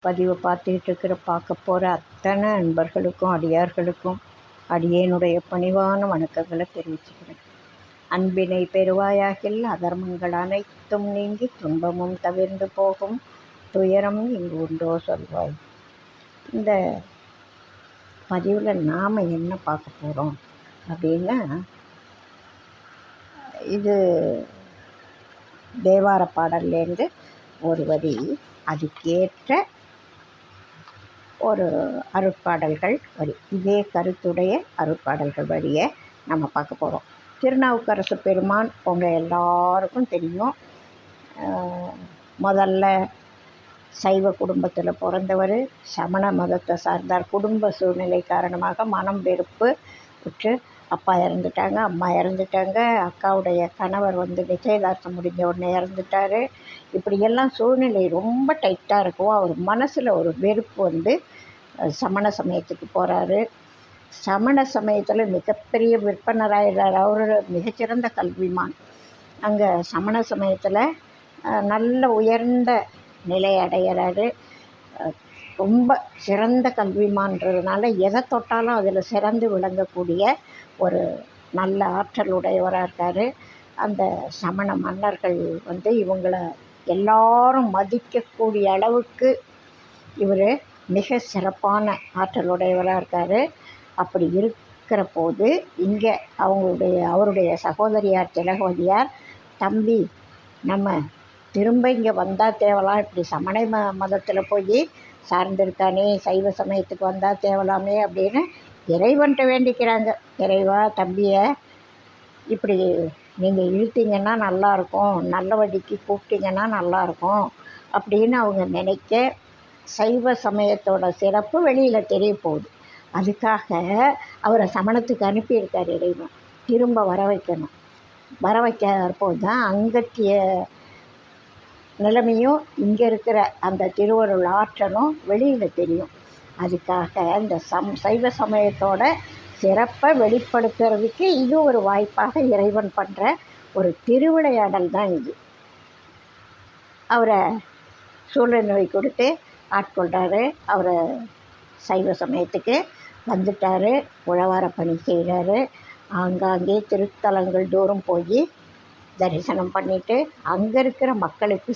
பதிவை பார்க்க போகிற அத்தனை அன்பர்களுக்கும் அடியார்களுக்கும் அடியேனுடைய பணிவான வணக்கங்களை தெரிவிச்சுக்கிறேன். அன்பினை பெறுவாயாகில் அதர்மங்கள் அனைத்தும் நீங்கி துன்பமும் தவிர்ந்து போகும், துயரம் இங்கு உண்டோ சொல்வாய். இந்த பதிவில் நாம் என்ன பார்க்க போகிறோம் அப்படின்னா, இது தேவார பாடல்லேருந்து ஒரு வரி, அதுக்கேற்ற ஒரு அருட்பாடல்கள் வரி, இதே கருத்துடைய அருட்பாடல்கள் வரியை நம்ம பார்க்க போகிறோம். திருநாவுக்கரசு பெருமான் உங்கள் எல்லாருக்கும் தெரியும். முதல்ல சைவ குடும்பத்தில் பிறந்தவர், சமண மதத்தை சார்ந்தார். குடும்ப சூழ்நிலை காரணமாக மனம் வெறுப்பு உற்று அப்பா இறந்துட்டாங்க, அம்மா இறந்துட்டாங்க, அக்காவுடைய கணவர் நிச்சயதார்த்தம் முடிஞ்ச உடனே இறந்துட்டார். இப்படியெல்லாம் சூழ்நிலை ரொம்ப டைட்டாக இருக்கும். அவர் மனசில் ஒரு வெறுப்பு சமண சமயத்துக்கு போகிறாரு. சமண சமயத்தில் மிகப்பெரிய விற்பனராயிடுறார். அவர் மிகச்சிறந்த கல்விமான். அங்கே சமண சமயத்தில் நல்ல உயர்ந்த நிலை அடைகிறாரு. ரொம்ப சிறந்த கல்விமான்றதுனால எதை தொட்டாலும் அதில் சிறந்து விளங்கக்கூடிய ஒரு நல்ல ஆற்றல் உடையவராக இருக்கார். அந்த சமண மன்னர்கள் இவங்களை எல்லாரும் மதிக்கக்கூடிய அளவுக்கு இவர் மிக சிறப்பான ஆற்றல் உடையவராக இருக்கார். அப்படி இருக்கிற போது இங்கே அவருடைய சகோதரியார் திலகவதியார், தம்பி நம்ம திரும்ப இங்கே வந்தால் தேவலாம், இப்படி சமண மதத்தில் போய் சார்ந்திருக்கானே, சைவ சமயத்துக்கு வந்தால் தேவலாமே அப்படின்னு இறைவன்கிட்ட வேண்டிக்கிறாங்க. இறைவா, தம்பியை இப்படி நீங்கள் இழுத்தீங்கன்னா நல்லாயிருக்கும், நல்ல வழிக்கு கூப்பிட்டீங்கன்னா நல்லாயிருக்கும் அப்படின்னு அவங்க நினைக்க, சைவ சமயத்தோட சிறப்பு வெளியில் தெரிய போகுது. அதுக்காக அவரை சமணத்துக்கு அனுப்பியிருக்கார் இறைவன். திரும்ப வர வைக்கணும். வர வைக்காத போது தான் அங்கத்திய நிலைமையும் இங்கே இருக்கிற அந்த திருவருள் ஆற்றலும் வெளியில் தெரியும். அதுக்காக இந்த சைவ சமயத்தோட சிறப்பை வெளிப்படுத்துறதுக்கு இது ஒரு வாய்ப்பாக இறைவன் பண்ணுற ஒரு திருவிளையாடல் தான் இது. அவரை சூழ்நிலை நோய் கொடுத்து ஆட்கொள்கிறாரு. அவரை சைவ சமயத்துக்கு வந்துட்டார். உழவார பணி செய்கிறாரு. ஆங்காங்கே திருத்தலங்கள் தூரம் போய் தரிசனம் பண்ணிவிட்டு அங்கே இருக்கிற மக்களுக்கு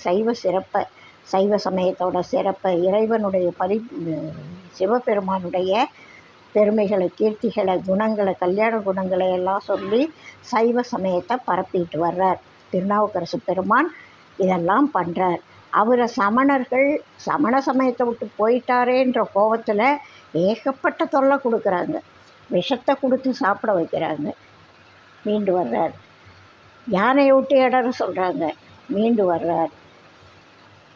சைவ சமயத்தோட சிறப்பை, இறைவனுடைய சிவபெருமானுடைய பெருமைகளை, கீர்த்திகளை, குணங்களை, கல்யாண குணங்களை எல்லாம் சொல்லி சைவ சமயத்தை பரப்பிட்டு வர்றார் திருநாவுக்கரசு பெருமான். இதெல்லாம் பண்ணுறார். அவரை சமணர்கள் சமண சமயத்தை விட்டு போயிட்டாரேன்ற கோபத்தில் ஏகப்பட்ட தொல்லை கொடுக்குறாங்க. விஷத்தை கொடுத்து சாப்பிட வைக்கிறாங்க. மீண்டு வர்றார். யானையை விட்டு இடற சொல்கிறாங்க. மீண்டு வர்றார்.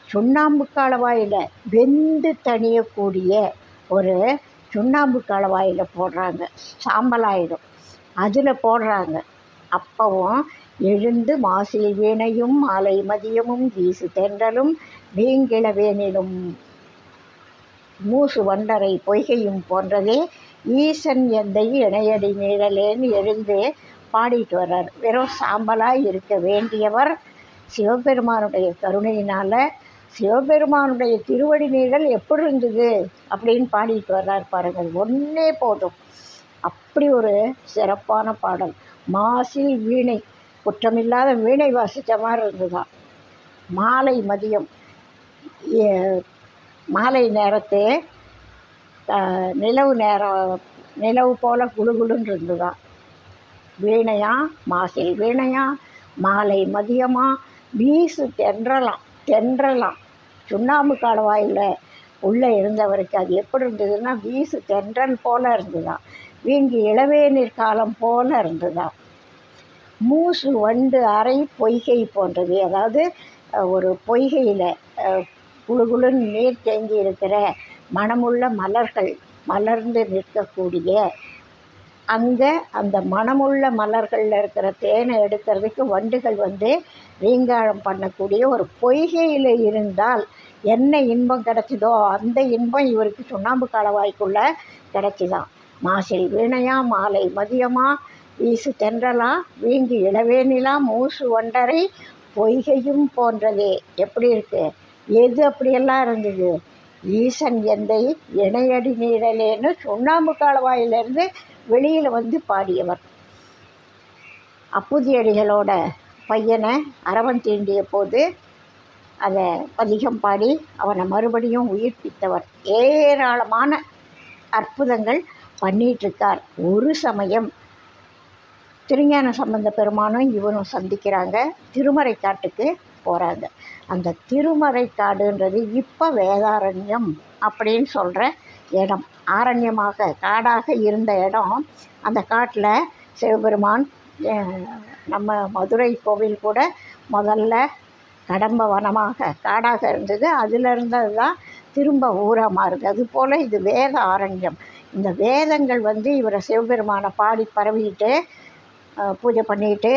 சுண்ணாம்பு காலவாயில் வெந்து தணியக்கூடிய ஒரு சுண்ணாம்பு காலவாயில் போடுறாங்க. சாம்பலாயிடும், அதில் போடுறாங்க. அப்பவும் எழுந்து மாசில் வீணையும் மாலை மதியமும் வீசு தென்றலும் வீங்கிளவேனிலும் மூசு வண்டரை பொய்கையும் போன்றதே ஈசன் எந்தை இணையடி நிழலேன்னு எழுந்து பாடிட்டு வர்றார். வெறும் சாம்பலாக இருக்க வேண்டியவர் சிவபெருமானுடைய கருணையினால் சிவபெருமானுடைய திருவடி நீழல் எப்படி இருந்தது அப்படின்னு பாடிட்டு வர்றார் பாருங்கள். ஒன்றே போதும். அப்படி ஒரு சிறப்பான பாடல். மாசில் வீணை, குற்றமில்லாத வீணை வாசித்த மாதிரி இருந்துதான். மாலை மதியம் மாலை நேரத்து நிலவு போல் குழுகுலுன்னு இருந்துதான். வீணையா, மாசில் வீணையா, மாலை மதியமா, வீசு தென்றலாம். சுண்ணாம்பு காலவாயில் உள்ளே இருந்தவருக்கு அது எப்படி இருந்ததுன்னா, வீசு தென்றல் போல் இருந்துதான். வீங்கி இளவேநீர் காலம் போல் இருந்துதான். மூசு வண்டு அரை பொய்கை போன்றது. அதாவது ஒரு பொய்கையில் குழுகுலுன்னு நீர் தேங்கி இருக்கிற மணமுள்ள மலர்கள் மலர்ந்து நிற்கக்கூடிய, அங்கே அந்த மணமுள்ள மலர்களில் இருக்கிற தேனை எடுக்கிறதுக்கு வண்டுகள் ரீங்காரம் பண்ணக்கூடிய ஒரு பொய்கையில் இருந்தால் என்ன இன்பம் கிடைச்சிதோ அந்த இன்பம் இவருக்கு சுண்ணாம்பு காலவாய்க்குள்ளே கிடைச்சிதான். மாசில் வீணையா, மாலை மதியமா, வீசு தென்றலா, வீங்கி இளவேனிலா, மூசு வண்டரை பொய்கையும் போன்றதே. எப்படி இருக்குது? எது அப்படியெல்லாம் இருந்தது? ஈசன் எந்தை இணையடி நீழலேன்னு சுண்ணாம்பு காலவாயிலிருந்து வெளியில் வந்து பாடியவர். அப்புதியடிகளோட பையனை அரவன் தீண்டிய போது அதை பதிகம் பாடி அவனை மறுபடியும் உயிர்ப்பித்தவர். ஏராளமான அற்புதங்கள் பண்ணிகிட்ருக்கார். ஒரு சமயம் திருஞான சம்பந்த பெருமானும் இவனும் சந்திக்கிறாங்க. திருமறைக்காட்டுக்கு போகிறாங்க. அந்த திருமறைக்காடுன்றது இப்போ வேதாரண்யம் அப்படின்னு சொல்கிற இடம். ஆரண்யமாக காடாக இருந்த இடம். அந்த காட்டில் சிவபெருமான் நம்ம மதுரை கோவில் கூட முதல்ல கடம்ப வனமாக காடாக இருந்தது. அதில் இருந்தது தான் திரும்ப ஊராக மாறுது. அதுபோல் இது வேத ஆரண்யம். இந்த வேதங்கள் வந்து இவரை சிவபெருமானை பாடி பரவிட்டு பூஜை பண்ணிட்டு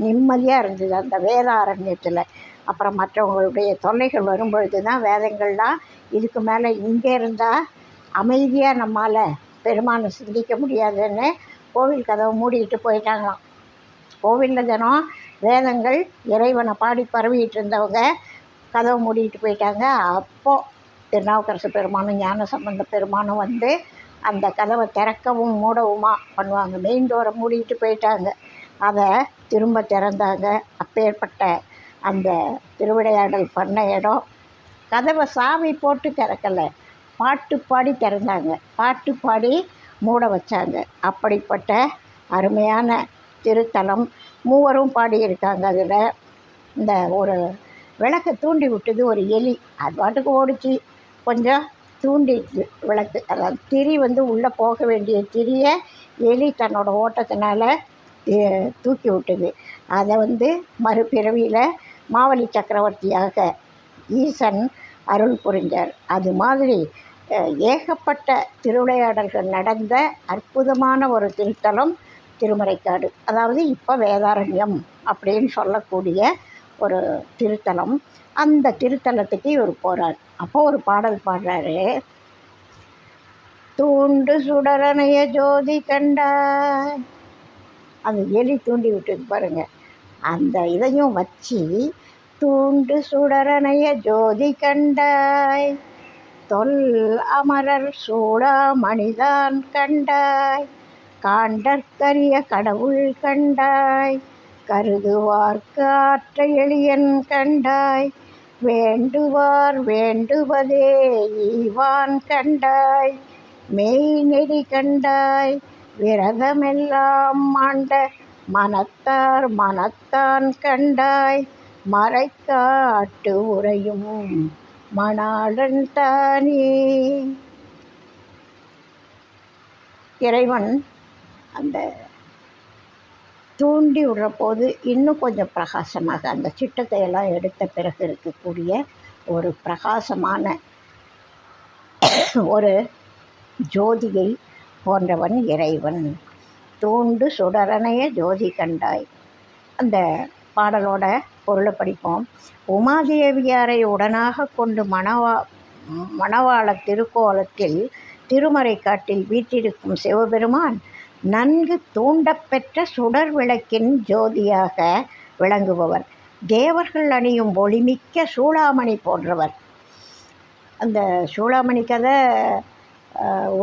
நிம்மதியாக இருந்தது அந்த வேதாரண்யத்தில். அப்புறம் மற்றவங்களுடைய தொல்லைகள் வரும்பொழுது தான் வேதங்கள்லாம் இதுக்கு மேலே இங்கே இருந்தால் அமைதியாக நம்மால் பெருமானை சிந்திக்க முடியாதுன்னு கோவில் கதவை மூடிக்கிட்டு போயிட்டாங்களாம். கோவிலில் தினம் வேதங்கள் இறைவனை பாடி பரவிட்டு இருந்தவங்க கதவை மூடிக்கிட்டு போயிட்டாங்க. அப்போது திருநாவுக்கரசு பெருமானும் ஞான சம்பந்த பெருமானும் வந்து அந்த கதவை திறக்கவும் மூடவுமா பண்ணுவாங்க. மெயின் டோரை மூடிக்கிட்டு போயிட்டாங்க. அதை திரும்ப திறந்தாங்க. அப்பேற்பட்ட அந்த திருவிளையாடல் பண்ண இடம். கதவை சாவி போட்டு திறக்கலை, பாட்டு பாடி திறந்தாங்க, பாட்டு பாடி மூட வச்சாங்க. அப்படிப்பட்ட அருமையான திருத்தலம். மூவரும் பாடியிருக்காங்க. அதில் இந்த ஒரு விளக்கை தூண்டி விட்டது ஒரு எலி. அது பாட்டுக்கு ஓடிச்சு. கொஞ்சம் தூண்டிட்டு விளக்கு, அதாவது திரி வந்து உள்ளே போக வேண்டிய திரியை எலி தன்னோட ஓட்டத்தினால தூக்கி விட்டது. அதை வந்து மறுபிறவியில் மாவலி சக்கரவர்த்தியாக ஈசன் அருள் புரிஞ்சார். அது மாதிரி ஏகப்பட்ட திருவிளையாடல்கள் நடந்த அற்புதமான ஒரு திருத்தலம் திருமறைக்காடு. அதாவது இப்போ வேதாரண்யம் அப்படின்னு சொல்லக்கூடிய ஒரு திருத்தலம். அந்த திருத்தலத்துக்கு இவர் போகிறார். அப்போ ஒரு பாடல் பாடுறாரு. தூண்டு சுடரணைய ஜோதி கண்டாய். அந்த எலி தூண்டி விட்டது பாருங்க. அந்த இதையும் வச்சு தூண்டு சுடரணைய ஜோதி கண்டாய், தொல் அமரர் சூடா மணிதான் கண்டாய், காண்டற்கரிய கடவுள் கண்டாய், கருதுவார்க்கு ஆற்ற எளியன் கண்டாய், வேண்டுவார் வேண்டுவதே ஈவான் கண்டாய், மெய்நெறி கண்டாய், விரதமெல்லாம் ஆண்ட மனத்தார் மனத்தான் கண்டாய், மறைக்காட்டு உரையும் மணாளன் தானே. இறைவன் அந்த தூண்டி விடுற போது இன்னும் கொஞ்சம் பிரகாசமாக அந்த சிட்டத்தை எல்லாம் எடுத்த பிறகு இருக்கக்கூடிய ஒரு பிரகாசமான ஒரு ஜோதியை போன்றவன் இறைவன். தூண்டு சுடரணைய ஜோதி கண்டாய். அந்த பாடலோட பொருளை படிப்போம். உமாதேவியாரை உடனாக கொண்டு மணவாள திருக்கோலத்தில் திருமறைக்காட்டில் வீற்றிருக்கும் சிவபெருமான் நன்கு தூண்டப்பெற்ற சுடர் விளக்கின் ஜோதியாக விளங்குபவர். தேவர்கள் அணியும் ஒளிமிக்க சூளாமணி போன்றவர். அந்த சூளாமணி கதை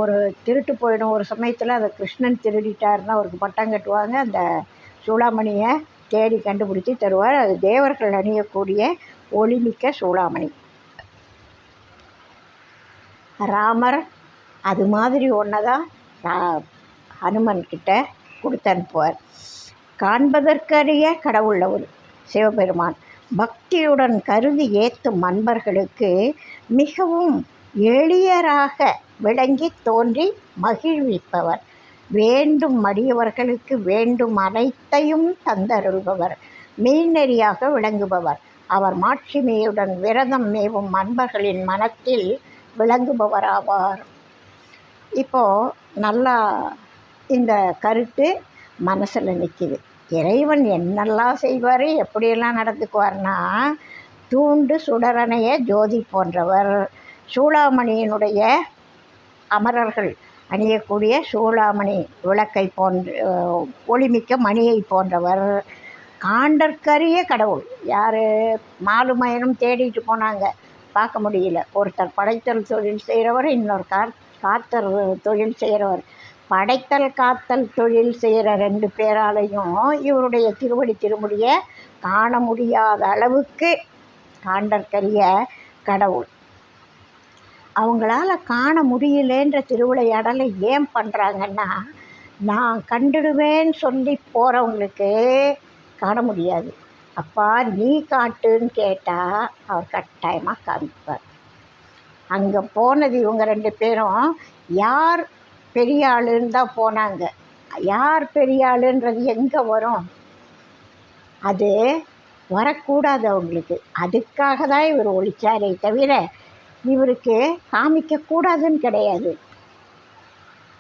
ஒரு திருட்டு போயிடும். ஒரு சமயத்தில் அதை கிருஷ்ணன் திருடிட்டாருன்னா அவருக்கு பட்டம் கட்டுவாங்க. அந்த சூளாமணியை தேடி கண்டுபிடிச்சி தருவார். அது தேவர்கள் அணியக்கூடிய ஒளிமிக்க சூளாமணி. ராமர் அது மாதிரி ஒன்றை தான் ஹனுமன்கிட்ட கொடுத்து அனுப்புவார். காண்பதற்கரிய கடவுள் அவர் சிவபெருமான். பக்தியுடன் கருதி ஏற்றும் அன்பர்களுக்கு மிகவும் எளியராக விளங்கி தோன்றி மகிழ்விப்பவர். வேண்டும் மடியவர்களுக்கு வேண்டும் அனைத்தையும் தந்தருள்பவர். மெய்நெறியாக விளங்குபவர். அவர் மாட்சிமையுடன் விரதம் மேவும் அன்பர்களின் மனத்தில் விளங்குபவராவார். இப்போது நல்லா இந்த கருத்து மனசில் நிற்கிது. இறைவன் என்னெல்லாம் செய்வார், எப்படியெல்லாம் நடந்துக்குவார்னா, தூண்டு சுடரணைய ஜோதி போன்றவர், சூளாமணியினுடைய அமரர்கள் அணியக்கூடிய சூளாமணி விளக்கை போன்ற ஒளிமிக்க மணியை போன்றவர், காண்டற்கரிய கடவுள். யார்? மாலுமயனும் தேடிட்டு போனாங்க. பார்க்க முடியல. ஒருத்தர் படைத்தல் தொழில் செய்கிறவர், இன்னொரு காத்தல் தொழில் செய்கிறவர். படைத்தல் காத்தல் தொழில் செய்கிற 2 பேராலையும் இவருடைய திருவடி திருமுடியை காண முடியாத அளவுக்கு காண்டற்கரிய கடவுள். அவங்களால காண முடியலேன்ற திருவிளையாடலை ஏன் பண்ணுறாங்கன்னா, நான் கண்டுடுவேன்னு சொல்லி போகிறவங்களுக்கு காண முடியாது. அப்பா நீ காட்டுன்னு கேட்டால் அவர் கட்டாயமாக காமிப்பார். அங்கே போனது இவங்க 2 பேரும் யார் பெரிய ஆளுன்னு தான் போனாங்க. யார் பெரிய ஆளுன்றது எங்கே வரும்? அது வரக்கூடாது அவங்களுக்கு. அதுக்காக தான் இவர் ஒழிச்சாரே தவிர இவருக்கு காமிக்கக்கூடாதுன்னு கிடையாது.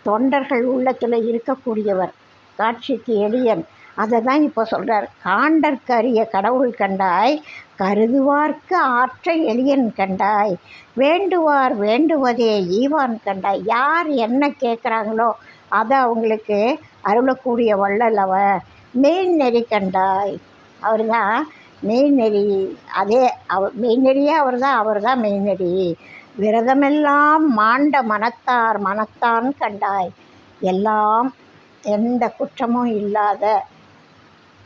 தொண்டர்கள் உள்ளத்தில் இருக்கக்கூடியவர், காட்சிக்கு எளியன். அதை தான் இப்போ சொல்கிறார். காண்டற்கரிய கடவுள் கண்டாய், கருதுவார்க்கு ஆற்ற எளியன் கண்டாய், வேண்டுவார் வேண்டுவதே ஈவான் கண்டாய். யார் என்ன கேட்குறாங்களோ அதை அவங்களுக்கு அருளக்கூடிய வள்ளல் அவர். மெய்நெறி கண்டாய், அவர் தான் மெய்நெறி. அதே மெய்நெறியே அவர் தான் மெய்நெறி. விரதமெல்லாம் மாண்ட மனத்தான் கண்டாய். எல்லாம் எந்த குற்றமும் இல்லாத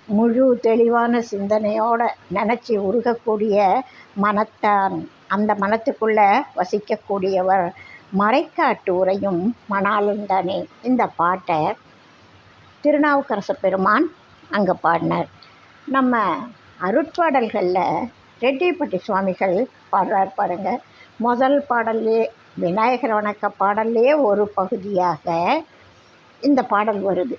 முழு தெளிவான சிந்தனையோடு நினச்சி உருகக்கூடிய மனத்தான், அந்த மனத்துக்குள்ளே வசிக்கக்கூடியவர். மறைக்காட்டு உரையும் மணாளன் தானே. இந்த பாட்டை திருநாவுக்கரசு பெருமான் அங்கே பாடினார். நம்ம அருட்பாடல்களில் ரெட்டிப்பட்டி சுவாமிகள் பாடுறார் பாருங்க. முதல் பாடல்லே விநாயகர் வணக்க பாடல்லே ஒரு பகுதியாக இந்த பாடல் வருது.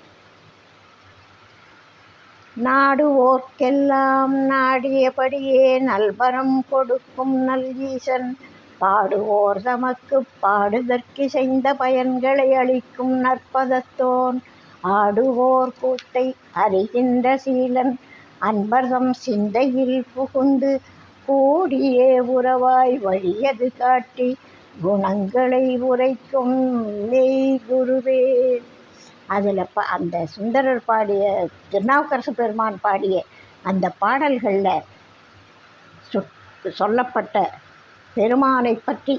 நாடுவோர்க்கெல்லாம் நாடியபடியே நல்வரம் கொடுக்கும் நல்லீசன், பாடுவோர் தமக்கு பாடுதற்கிசைந்த பயன்களை அளிக்கும் நற்பதத்தோன், ஆடுவோர் கூத்தை அறிகின்ற சீலன், அன்பர்தம் சிந்தையில் புகுந்து கூடியே உறவாய் வழியது காட்டி குணங்களை உரைக்கும் மெய் குருவே. அதில் அந்த சுந்தரர் பாடிய, திருநாவுக்கரசு பெருமான் பாடிய அந்த பாடல்களில் சொல்லப்பட்ட பெருமானை பற்றி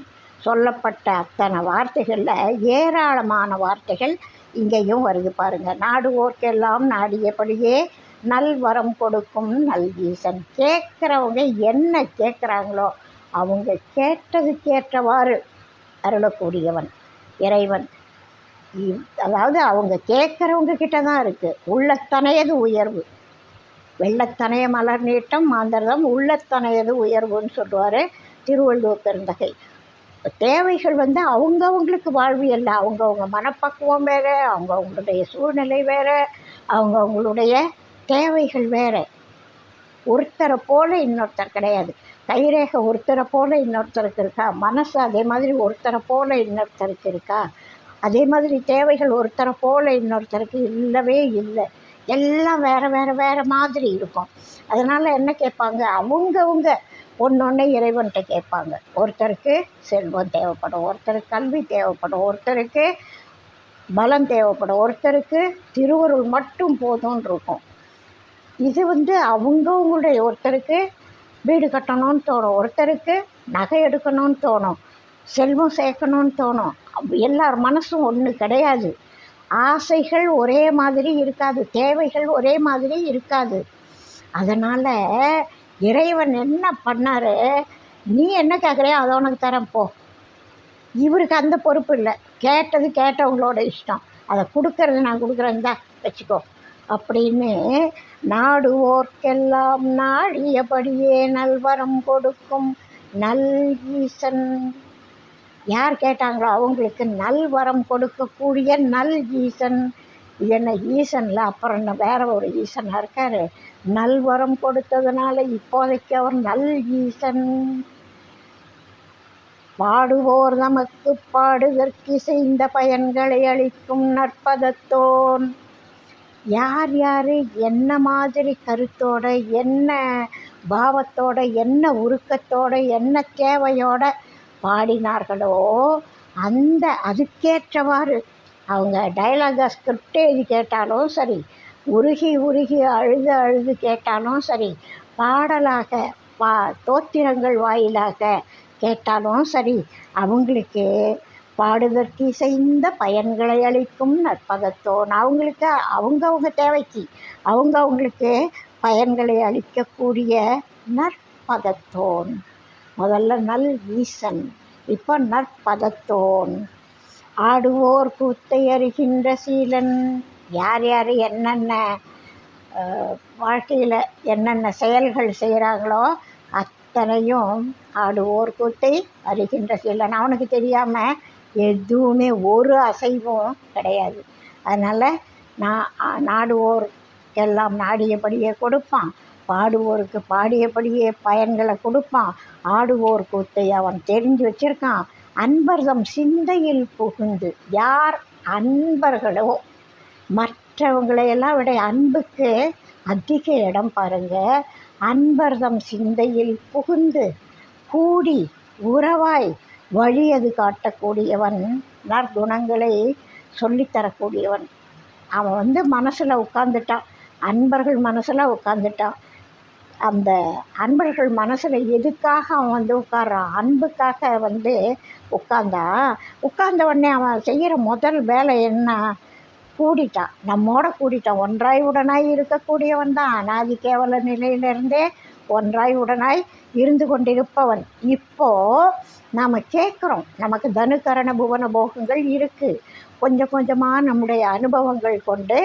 சொல்லப்பட்ட அத்தனை வார்த்தைகளில் ஏராளமான வார்த்தைகள் இங்கேயும் வருது பாருங்கள். நாடுவோர்க்கெல்லாம் நாடியபடியே நல்வரம் கொடுக்கும் நல்ஈசன். கேட்குறவங்க என்ன கேட்குறாங்களோ அவங்க கேட்டதுக்கேற்றவாறு அருளக்கூடியவன் இறைவன். அதாவது அவங்க கேட்குறவங்க கிட்ட தான் இருக்குது. உள்ளத்தனையது உயர்வு. வெள்ளத்தனைய மலர் நீட்டம் மாந்தர்தம் உள்ளத்தனையது உயர்வுன்னு சொல்லுவார் திருவள்ளுவர் பெருந்தகை. தேவைகள் அவங்கவுங்களுக்கு வாழ்வியல்ல, அவங்கவுங்க மனப்பக்குவம் வேறு, அவங்கவுங்களுடைய சூழ்நிலை வேறு, அவங்கவுங்களுடைய தேவைகள் வேறு. ஒருத்தரை போல் இன்னொருத்தர் கிடையாது. கைரேகை ஒருத்தரை போல் இன்னொருத்தருக்கு இருக்கா? மனசு அதே மாதிரி ஒருத்தரை போல் இன்னொருத்தருக்கு இருக்கா? அதே மாதிரி தேவைகள் ஒருத்தரை போல் இன்னொருத்தருக்கு இல்லவே இல்லை. எல்லாம் வேறு வேறு வேறு மாதிரி இருக்கும். அதனால் என்ன கேட்பாங்க? அவங்கவுங்க ஒன்று இறைவன்கிட்ட கேட்பாங்க. ஒருத்தருக்கு செல்வம் தேவைப்படும், ஒருத்தருக்கு கல்வி தேவைப்படும், ஒருத்தருக்கு பலம் தேவைப்படும், ஒருத்தருக்கு திருவருள் மட்டும் போதும்னு இருக்கும். இது அவங்கவுங்களுடைய ஒருத்தருக்கு வீடு கட்டணும்னு தோணும், ஒருத்தருக்கு நகை எடுக்கணும்னு தோணும், செல்வம் சேர்க்கணும்னு தோணும். எல்லார் மனசும் ஒன்று கிடையாது. ஆசைகள் ஒரே மாதிரி இருக்காது, தேவைகள் ஒரே மாதிரி இருக்காது. அதனால் இறைவன் என்ன பண்ணார்? நீ என்ன கேட்குறியோ அதை உனக்கு தரேன் போ. இவருக்கு அந்த பொறுப்பு இல்லை. கேட்டது கேட்டவங்களோட இஷ்டம். அதை கொடுக்கறது நான் கொடுக்குறேன் தான் வச்சுக்கோ அப்படின்னு நாடுவோர்க்கெல்லாம் நாடியபடியே நல்வரம் கொடுக்கும் நல் ஈசன். யார் கேட்டாங்களோ அவங்களுக்கு நல்வரம் கொடுக்கக்கூடிய நல் ஈசன். என்ன ஈசனில் அப்புறம் என்ன வேற ஒரு ஈசனாக இருக்கார்? நல்வரம் கொடுத்ததுனால இப்போதைக்கு அவர் நல் ஈசன். பாடுவோர் நமக்கு பாடுதற்கிசைந்த பயன்களை அளிக்கும் நற்பதத்தோன். யார் யார் என்ன மாதிரி கருத்தோட, என்ன பாவத்தோட, என்ன உருக்கத்தோட, என்ன தேவையோட பாடினார்களோ அதுக்கேற்றவாறு அவங்க டைலாகா ஸ்கிரிப்ட் எழுதி கேட்டாலும் சரி, உருகி உருகி அழுது அழுது கேட்டாலும் சரி, பாடலாக தோத்திரங்கள் வாயிலாக கேட்டாலும் சரி, அவங்களுக்கு பாடுதற்கு இசைந்த பயன்களை அளிக்கும் நற்பதத்தோன். அவங்களுக்கு அவங்கவுங்க தேவைக்கு அவங்களுக்கு பயன்களை அளிக்கக்கூடிய நற்பதத்தோன். முதல்ல நல் ஈசன், இப்போ நற்பதத்தோன். ஆடுவோர் கூத்தை அறிகின்ற சீலன். யார் யார் என்னென்ன வாழ்க்கையில் என்னென்ன செயல்கள் செய்கிறாங்களோ அத்தனையும் ஆடுவோர் கூத்தை அறிகின்ற சீலன். அவனுக்கு தெரியாமல் எதுவுமே ஒரு அசைவும் கிடையாது. அதனால் நாடுவோருக்கெல்லாம் நாடியபடியே கொடுப்பான், பாடுவோருக்கு பாடியபடியே பயன்களை கொடுப்பான். ஆடுவோர் கூத்தை அவன் தெரிஞ்சு வச்சிருக்கான். அன்பர்தம் சிந்தையில் புகுந்து. யார் அன்பர்களோ மற்றவங்களையெல்லாம் விட அன்புக்கு அதிக இடம் பாருங்க. அன்பர்தம் சிந்தையில் புகுந்து கூடி உறவாய் வழியது காட்டக்கூடியவன், நற்குணங்களை சொல்லித்தரக்கூடியவன். அவன் மனசில் உட்காந்துட்டான், அன்பர்கள் மனசில் உட்காந்துட்டான். அந்த அன்பர்கள் மனசில் எதுக்காக அவன் உட்கார்றான்? அன்புக்காக உட்கார்ந்த உடனே அவன் செய்கிற முதல் வேலை என்ன? கூடிட்டான், நம்மோட கூடிட்டான். ஒன்றாய் உடனாய் இருக்கக்கூடியவன் தான். அனாதி கேவல நிலையிலிருந்தே ஒன்றாய் உடனாய் இருந்து கொண்டிருப்பவன். இப்போது நாம் கேட்குறோம், நமக்கு தனுகரண புவன போகங்கள் இருக்குது. கொஞ்சம் கொஞ்சமாக நம்முடைய அனுபவங்கள் கொண்டு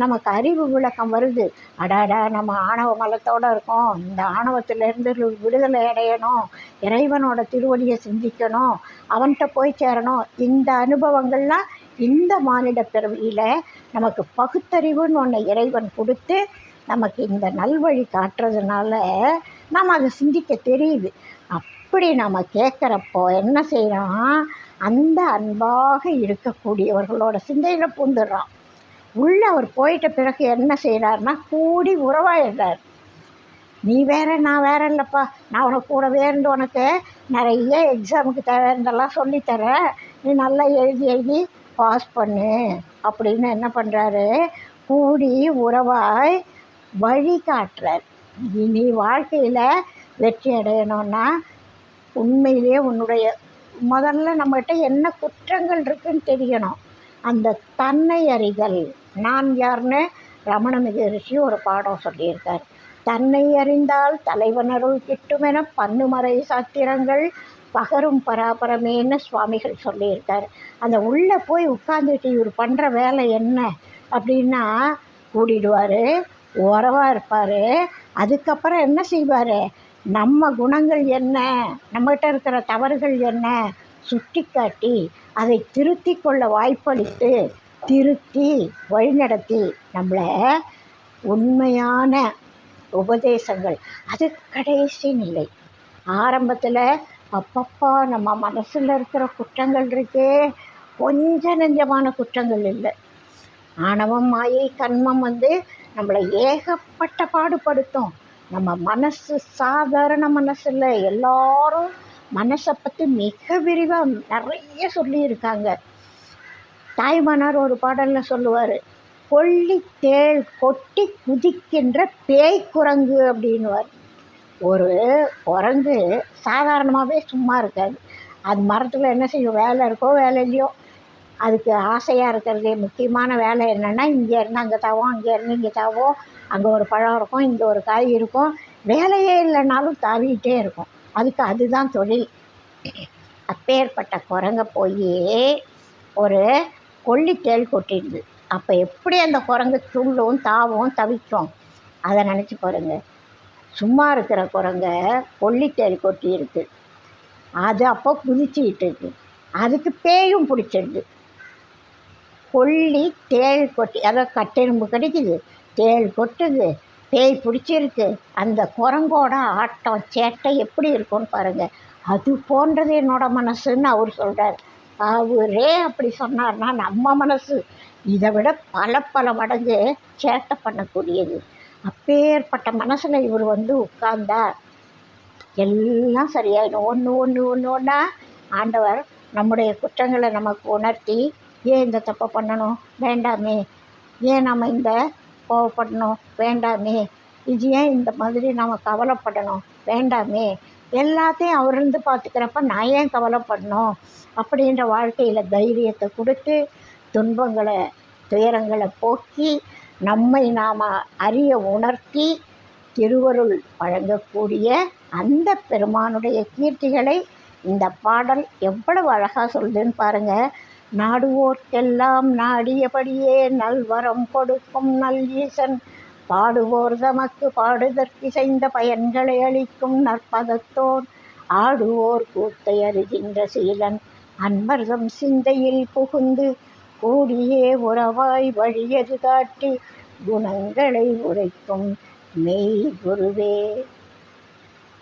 நமக்கு அறிவு விளக்கம் வருது. அடாடா, நம்ம ஆணவ மலத்தோடு இருக்கோம், இந்த ஆணவத்திலேருந்து விடுதலை அடையணும், இறைவனோட திருவடியை சிந்திக்கணும், அவன்கிட்ட போய் சேரணும். இந்த அனுபவங்கள்லாம் இந்த மானிட பிறவியில் நமக்கு பகுத்தறிவுன்னு ஒன்று இறைவன் கொடுத்து நமக்கு இந்த நல்வழி காட்டுறதுனால நம்ம அதை சிந்திக்க தெரியுது. அப்படி நம்ம கேட்குறப்போ என்ன செய்கிறோம்? அந்த அன்பாக இருக்கக்கூடியவர்களோட சிந்தையில் பூந்துடுறான். உள்ளே அவர் போயிட்ட பிறகு என்ன செய்கிறாருன்னா, கூடி உறவாயிடுறார். நீ வேற நான் வேற இல்லைப்பா, நான் உனக்கு கூடவே இருந்து உனக்கு நிறைய எக்ஸாமுக்கு தேவையானதெல்லாம் சொல்லித்தரேன், நீ நல்லா எழுதி பாஸ் பண்ணு அப்படின்னு என்ன பண்ணுறாரு? கூடி உறவாய் வழி காட்டுறார். நீ வாழ்க்கையில் வெற்றி அடையணும்னா உண்மையிலே உன்னுடைய முதல்ல நம்மகிட்ட என்ன குற்றங்கள் இருக்குன்னு தெரியணும். அந்த தன்னை அறிதல். நான் யாருன்னு ரமண மகரிஷி ஒரு பாடம் சொல்லியிருக்கார். தன்னை அறிந்தால் தலைவனருள் கிட்டுமென பன்னுமறை சாத்திரங்கள் பகரும் பராபரமேன்னு சுவாமிகள் சொல்லியிருக்கார். அந்த உள்ளே போய் உட்காந்துட்டு இவர் பண்ணுற வேலை என்ன அப்படின்னா, கூடிடுவார், உறவாக இருப்பார். அதுக்கப்புறம் என்ன செய்வார்? நம்ம குணங்கள் என்ன, நம்மகிட்ட இருக்கிற தவறுகள் என்ன சுட்டி காட்டி அதை திருத்தி கொள்ள வாய்ப்பளித்து திருத்தி வழிநடத்தி நம்மளை உண்மையான உபதேசங்கள். அது கடைசி நிலை. ஆரம்பத்தில் அப்பப்பா நம்ம மனசில் இருக்கிற குற்றங்கள் இருக்கே, கொஞ்சம் நெஞ்சமான குற்றங்கள் இல்லை. ஆணவம் மாயை கண்மம் நம்மளை ஏகப்பட்ட பாடுபடுத்தும். நம்ம மனசு சாதாரண மனசு இல்லை. எல்லாரும் மனசை பற்றி மிக விரிவாக நிறைய சொல்லியிருக்காங்க. தாய்மானார் ஒரு பாடலில் சொல்லுவார், கொல்லி தேள் கொட்டி குதிக்கின்ற பேய் குரங்கு அப்படின்வார். ஒரு குரங்கு சாதாரணமாகவே சும்மா இருக்காது. அது மரத்தில் என்ன செய்யும்? வேலை இருக்கோ வேலை இல்லையோ, அதுக்கு ஆசையாக இருக்கிறதே முக்கியமான வேலை என்னென்னா, இங்கேருந்து அங்கே தாவும், அங்கேருந்து இங்கே தாவும், அங்கே ஒரு பழம் இருக்கும், இங்கே ஒரு காய் இருக்கும், வேலையே இல்லைனாலும் தாவிக்கிட்டே இருக்கும். அதுக்கு அதுதான் தொழில். அப்பேற்பட்ட குரங்க போய் ஒரு கொல்லித்தேள் கொட்டிடுது. அப்போ எப்படி அந்த குரங்கு துள்ளும் தாவும் தவிக்கும்? அதை நினச்சி பாருங்க. சும்மா இருக்கிற குரங்க கொல்லித்தேள் கொட்டி இருக்குது, அது அப்போ குதிச்சுக்கிட்டு இருக்கு, அதுக்கு பேயும் பிடிச்சிடுது. கொல்லி தேள் கொட்டி, அதை கட்டெரும்பு கிடைக்குது, தேள் கொட்டுது, பேய் பிடிச்சிருக்கு. அந்த குரங்கோட ஆட்டம் சேட்டை எப்படி இருக்கும்னு பாருங்கள். அது போன்றது என்னோட மனசுன்னு அவர் சொல்கிறார். அவரே அப்படி சொன்னார்னா நம்ம மனசு இதை விட பல மடங்கு சேட்டை பண்ணக்கூடியது. அப்பேற்பட்ட மனசில் இவர் உட்கார்ந்தா எல்லாம் சரியாயிடும். ஒன்றா ஆண்டவர் நம்முடைய குற்றங்களை நமக்கு உணர்த்தி, ஏன் இந்த தப்பை பண்ணணும், வேண்டாமே, ஏன் நம்ம இந்த கோவப்படணும், வேண்டாமே, இது ஏன் இந்த மாதிரி நம்ம கவலைப்படணும், வேண்டாமே, எல்லாத்தையும் அவர் இருந்து பார்த்துக்கிறப்ப நான் ஏன் கவலைப்படணும் அப்படின்ற வாழ்க்கையில் தைரியத்தை கொடுத்து துன்பங்களை துயரங்களை போக்கி நம்மை நாம் அறிய உணர்த்தி திருவருள் வழங்கக்கூடிய அந்த பெருமானுடைய கீர்த்திகளை இந்த பாடல் எவ்வளவு அழகாக சொல்லுதுன்னு பாருங்கள். நாடுவோர்க்கெல்லாம் நாடியபடியே நல்வரம் கொடுக்கும் நல் ஈசன் பாடுவோர் தமக்கு பாடுதற்கிசைந்த பயன்களை அளிக்கும் நற்பதத்தோர் ஆடுவோர் கூத்தை அறிகின்ற சீலன் அன்பர்தம் சிந்தையில் புகுந்து கூடியே உறவாய் வழியது காட்டி குணங்களை உரைக்கும் மெய் குருவே.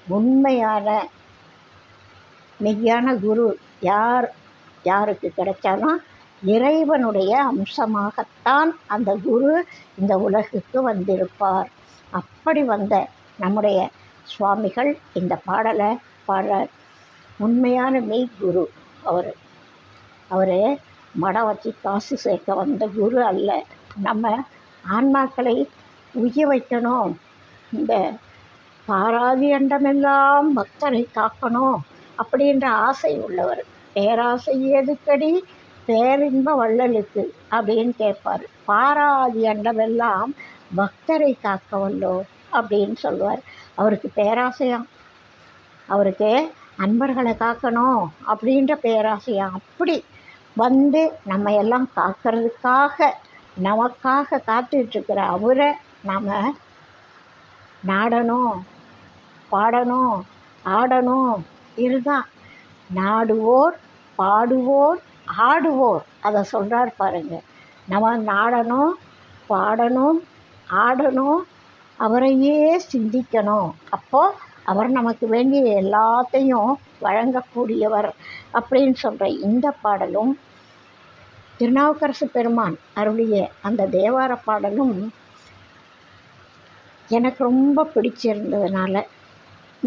உண்மையான மெய்யான குரு யாருக்கு கிடைச்சாலும் இறைவனுடைய அம்சமாகத்தான் அந்த குரு இந்த உலகுக்கு வந்திருப்பார். அப்படி வந்த நம்முடைய சுவாமிகள் இந்த பாடலை பாடுறார். உண்மையான மெய் குரு அவர் மடம் வச்சு காசு சேர்க்க வந்த குரு அல்ல. நம்ம ஆன்மாக்களை உய்ய வைக்கணும், இந்த பாராதி அண்டமெல்லாம் பக்தரை காக்கணும் அப்படின்ற ஆசை உள்ளவர். பேராசை எதுக்கடி பேரின்ப வள்ளலுக்கு அப்படின்னு கேட்பார். பாராதி அண்டமெல்லாம் பக்தரை காக்க வல்லோ அப்படின்னு சொல்லுவார். அவருக்கு பேராசையாம், அவருக்கு அன்பர்களை காக்கணும் அப்படின்ற பேராசையாம். அப்படி வந்து நம்ம எல்லாம் காக்கிறதுக்காக நமக்காக காத்துட்ருக்கிற அவரை நாம் நாடணும், பாடணும், ஆடணும். இதுதான் நாடுவோர் பாடுவோர் ஆடுவோர். அதை சொல்கிறார் பாருங்கள். நம்ம நாடணும், பாடணும், ஆடணும், அவரையே சிந்திக்கணும். அப்போது அவர் நமக்கு வேண்டிய எல்லாத்தையும் வழங்கக்கூடியவர் அப்படின்னு சொல்கிற இந்த பாடலும் திருநாவுக்கரசு பெருமான் அருளிய அந்த தேவார பாடலும் எனக்கு ரொம்ப பிடிச்சிருந்ததுனால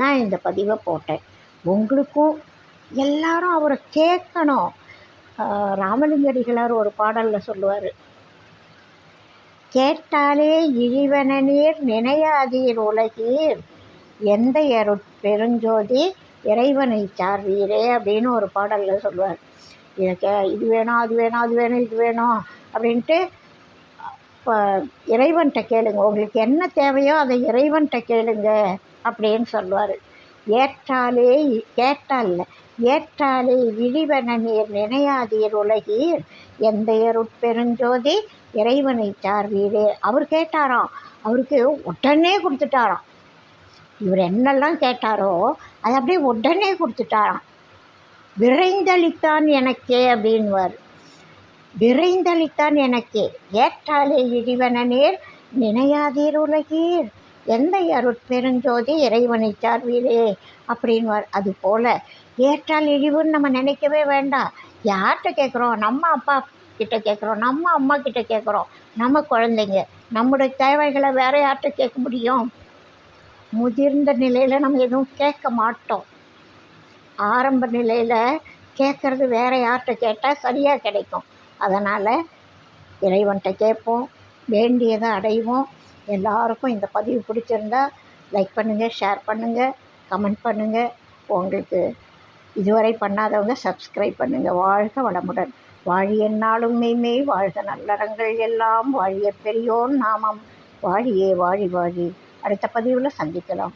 நான் இந்த பதிவை போட்டேன். உங்களுக்கும் எல்லாரும் அவரை கேட்கணும். ராமலிங்கடிகளார் ஒரு பாடலில் சொல்லுவார், கேட்டாலே இழிவன நீர் நினையாதீர் உலகீர் எந்த பெருஞ்சோதி இறைவனை சார்வீரே அப்படின்னு ஒரு பாடலில் சொல்லுவார். இது வேணும், அது வேணும், அது வேணும், இது வேணும் அப்படின்ட்டு இப்போ இறைவன்கிட்ட கேளுங்க, உங்களுக்கு என்ன தேவையோ அதை இறைவன்கிட்ட கேளுங்க அப்படின்னு சொல்லுவார். ஏற்றாலே இழிவன நீர் நினையாதீர் உலகீர் எந்த பெருஞ்சோதி இறைவனை சார்வீரே. அவர் கேட்டாராம், அவருக்கு உடனே கொடுத்துட்டாராம். இவர் என்னெல்லாம் கேட்டாரோ அது அப்படியே உடனே கொடுத்துட்டாராம். விரைந்தளித்தான் எனக்கே அப்படின்வார். விரைந்தளித்தான் எனக்கே. ஏற்றாலே இழிவன நீர் நினையாதீர் உலகீர் எந்த அருட்பெருஞ்சோதி இறைவனை சார்வீரே அப்படின்வார். அது போல் ஏற்றால் இழிவுன்னு நம்ம நினைக்கவே வேண்டாம். யார்கிட்ட கேட்குறோம்? நம்ம அப்பா கிட்ட கேட்குறோம், நம்ம அம்மா கிட்ட கேட்குறோம், நம்ம குழந்தைங்க. நம்முடைய தேவைகளை வேறு யார்கிட்ட கேட்க முடியும்? முதிர்ந்த நிலையில் நம்ம எதுவும் கேட்க மாட்டோம். ஆரம்ப நிலையில் கேட்குறது வேறு யார்கிட்ட கேட்டால் சரியாக கிடைக்கும். அதனால் இறைவன்கிட்ட கேட்போம், வேண்டியதை அடைவோம். எல்லாருக்கும் இந்த பதிவு பிடிச்சிருந்தா லைக் பண்ணுங்கள், ஷேர் பண்ணுங்கள், கமெண்ட் பண்ணுங்கள். உங்களுக்கு இதுவரை பண்ணாதவங்க சப்ஸ்கிரைப் பண்ணுங்கள். வாழ்க வளமுடன். வாழிய நாளும் மெய்மெய் வாழ்க நல்லறங்கள் எல்லாம் வாழிய பெரியோன் நாமம் வாழியே வாழி வாழி. அடுத்த பதிவில் சந்திக்கலாம்.